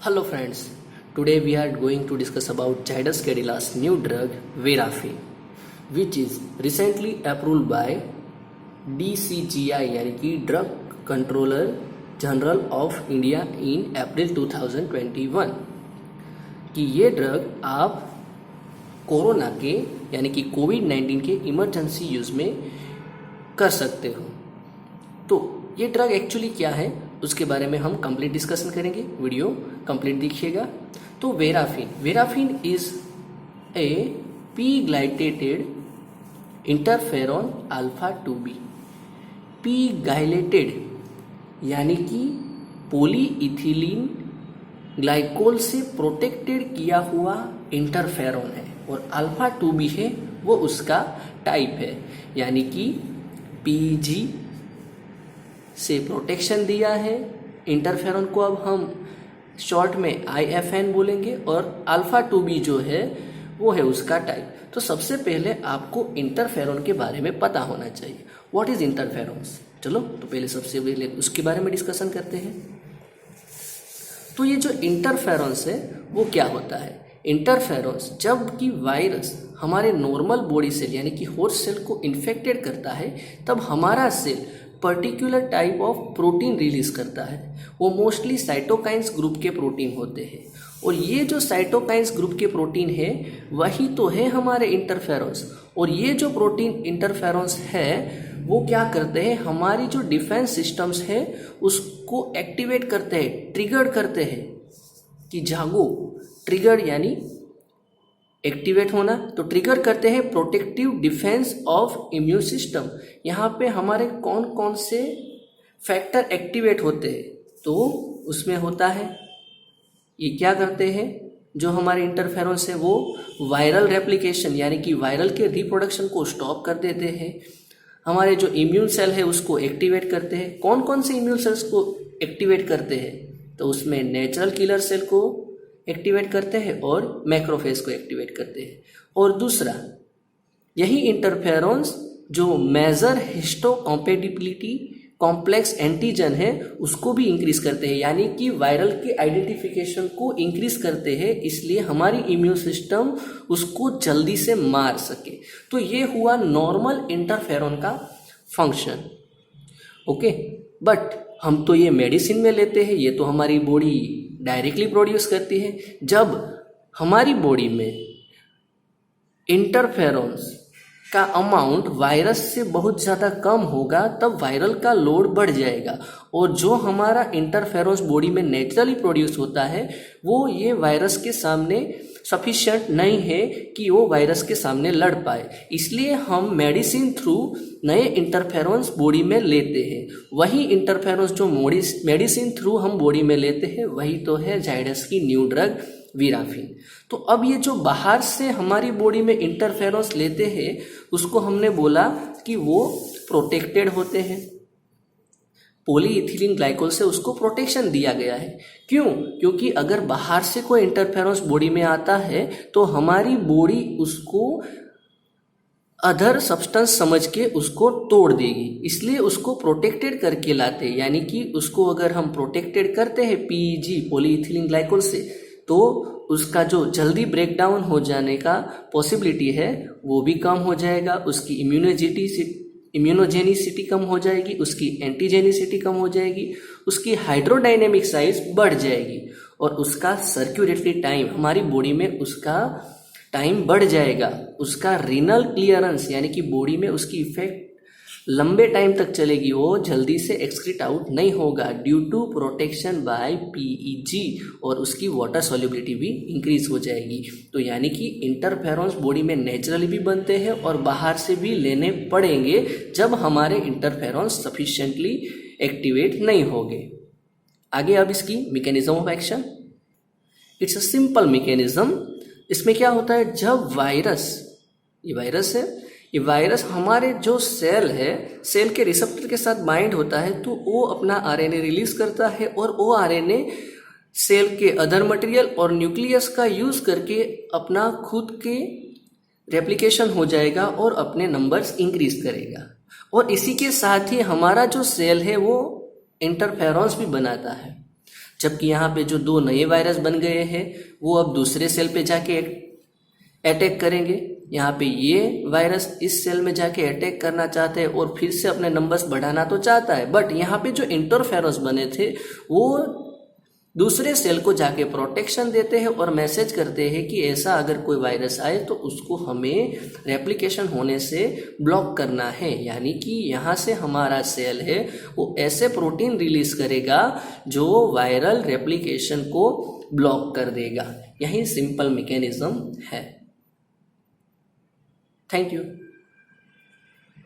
Hello friends, today we are going to discuss about Zydus Cadilla's new drug Verapin, which is recently approved by DCGI यानी कि drug controller general of India in April 2021 कि ये drug आप corona के यानी कि कोविड-19 के emergency use में कर सकते हो। तो ये ड्रग एक्चुअली क्या है उसके बारे में हम कंप्लीट डिस्कशन करेंगे, वीडियो कंप्लीट देखिएगा। तो Virafin is a pegylated interferon alpha 2b, pegylated यानी कि पॉलीइथिलीन ग्लाइकोल से प्रोटेक्टेड किया हुआ इंटरफेरॉन है और अल्फा 2b है वो उसका टाइप है, यानी कि पीजी से प्रोटेक्शन दिया है इंटरफेरॉन को, अब हम शॉर्ट में IFN बोलेंगे, और अल्फा 2b जो है वो है उसका टाइप। तो सबसे पहले आपको इंटरफेरॉन के बारे में पता होना चाहिए। What is interferons? चलो तो पहले सबसे पहले उसके बारे में डिस्कशन करते हैं। तो ये जो इंटरफेरॉन्स है वो क्या होता है? इंटरफेरॉन्स जब कि वायरस हमारे नॉर्मल बॉडी सेल यानी कि होस्ट सेल को इन्फेक्टेड करता है तब हमारा cell particular type of protein release करता है। वो मोस्टली साइटोकाइन्स ग्रुप के प्रोटीन होते हैं और ये जो साइटोकाइन्स ग्रुप के प्रोटीन है वही तो है हमारे इंटरफेरॉन्स। और ये जो प्रोटीन इंटरफेरॉन्स है वो क्या करते हैं, हमारी जो डिफेंस सिस्टम्स है उसको एक्टिवेट करते हैं, ट्रिगर करते हैं कि जागो। ट्रिगर यानी एक्टिवेट होना, तो ट्रिगर करते हैं protective defence of immune system. यहाँ पे हमारे कौन कौन से फैक्टर एक्टिवेट होते हैं? तो उसमें होता है, ये क्या करते हैं, जो हमारे इंटरफेरॉन्स है वो वायरल रेप्लिकेशन यानी कि वायरल के रिप्रोडक्शन को स्टॉप कर देते हैं। हमारे जो इम्यून सेल है उसको एक्टिवेट करते हैं। कौन कौन से इम्यून सेल्स को एक्टिवेट करते हैं? तो उसमें नेचुरल किलर सेल को एक्टिवेट करते हैं और मैक्रोफेज को एक्टिवेट करते हैं। और दूसरा, यही इंटरफेरॉन्स जो मेजर हिस्टोकॉम्पेटिबिलिटी कॉम्प्लेक्स एंटीजन है उसको भी इंक्रीज करते हैं, यानी कि वायरल के आइडेंटिफिकेशन को इंक्रीज करते हैं, इसलिए हमारी इम्यून सिस्टम उसको जल्दी से मार सके। तो ये हुआ नॉर्मल इंटरफेरॉन का फंक्शन। ओके, बट हम तो ये मेडिसिन में लेते हैं, ये तो हमारी बॉडी डायरेक्टली प्रोड्यूस करती है। जब हमारी बॉडी में इंटरफेरॉन्स का अमाउंट वायरस से बहुत ज़्यादा कम होगा तब वायरल का लोड बढ़ जाएगा, और जो हमारा इंटरफेरॉन्स बॉडी में नेचुरली प्रोड्यूस होता है वो ये वायरस के सामने सफिशिएंट नहीं है कि वो वायरस के सामने लड़ पाए, इसलिए हम मेडिसिन थ्रू नए इंटरफेरॉन्स बॉडी में लेते हैं। वही इंटरफेरॉन्स जो मेडिसिन थ्रू हम बॉडी में लेते हैं वही तो है जाइडस की न्यू ड्रग वेराफिन। तो अब ये जो बाहर से हमारी बॉडी में इंटरफेरॉन्स लेते हैं उसको हमने बोला कि वो प्रोटेक्टेड होते हैं, पॉलीइथिलीन ग्लाइकोल से उसको प्रोटेक्शन दिया गया है। क्यों? क्योंकि अगर बाहर से कोई इंटरफेरॉन्स बॉडी में आता है तो हमारी बॉडी उसको अदर सब्सटेंस समझ के उसको तोड़ देगी, इसलिए उसको प्रोटेक्टेड करके लाते हैं। यानी कि उसको अगर हम प्रोटेक्टेड करते हैं पीजी पॉलीइथिलीन ग्लाइकोल से तो उसका जो जल्दी ब्रेक डाउन हो जाने का पॉसिबिलिटी है वो भी कम हो जाएगा, उसकी इम्यूनोजेनिसिटी कम हो जाएगी, उसकी एंटीजेनिसिटी कम हो जाएगी, उसकी हाइड्रोडायनेमिक साइज बढ़ जाएगी और उसका सर्क्यूलेटरी टाइम हमारी बॉडी में उसका टाइम बढ़ जाएगा। उसका रीनल क्लियरेंस यानी कि बॉडी में उसकी इफेक्ट लंबे टाइम तक चलेगी, वो जल्दी से एक्सक्रीट आउट नहीं होगा due to protection by PEG, और उसकी वाटर सॉल्युबिलिटी भी इंक्रीज हो जाएगी। तो यानी कि इंटरफेरॉन्स बॉडी में नेचुरली भी बनते हैं और बाहर से भी लेने पड़ेंगे जब हमारे इंटरफेरॉन्स सफिशिएंटली एक्टिवेट नहीं होंगे। आगे अब इसकी mechanism of action, it's a simple mechanism. इसमें क्या होता है, जब ये वायरस हमारे जो सेल है, सेल के रिसेप्टर के साथ बाइंड होता है तो वो अपना आरएनए रिलीज करता है और वो आरएनए सेल के अदर मटेरियल और न्यूक्लियस का यूज करके अपना खुद के रेप्लिकेशन हो जाएगा और अपने नंबर्स इंक्रीज करेगा। और इसी के साथ ही हमारा जो सेल है वो इंटरफेरॉन्स भी बनाता है। जबकि यहाँ पे जो 2 नए वायरस बन गए हैं वो अब दूसरे सेल पे जाके अटैक करेंगे। यहाँ पे ये वायरस इस सेल में जाके अटैक करना चाहते हैं और फिर से अपने नंबर्स बढ़ाना तो चाहता है, बट यहाँ पे जो इंटरफेरोस बने थे वो दूसरे सेल को जाके प्रोटेक्शन देते हैं और मैसेज करते हैं कि ऐसा अगर कोई वायरस आए तो उसको हमें रेप्लिकेशन होने से ब्लॉक करना है। यानी कि यहाँ से हमारा सेल है वो ऐसे प्रोटीन रिलीज करेगा जो वायरल रेप्लिकेशन को ब्लॉक कर देगा। यही सिंपल मैकेनिज्म है। Thank you.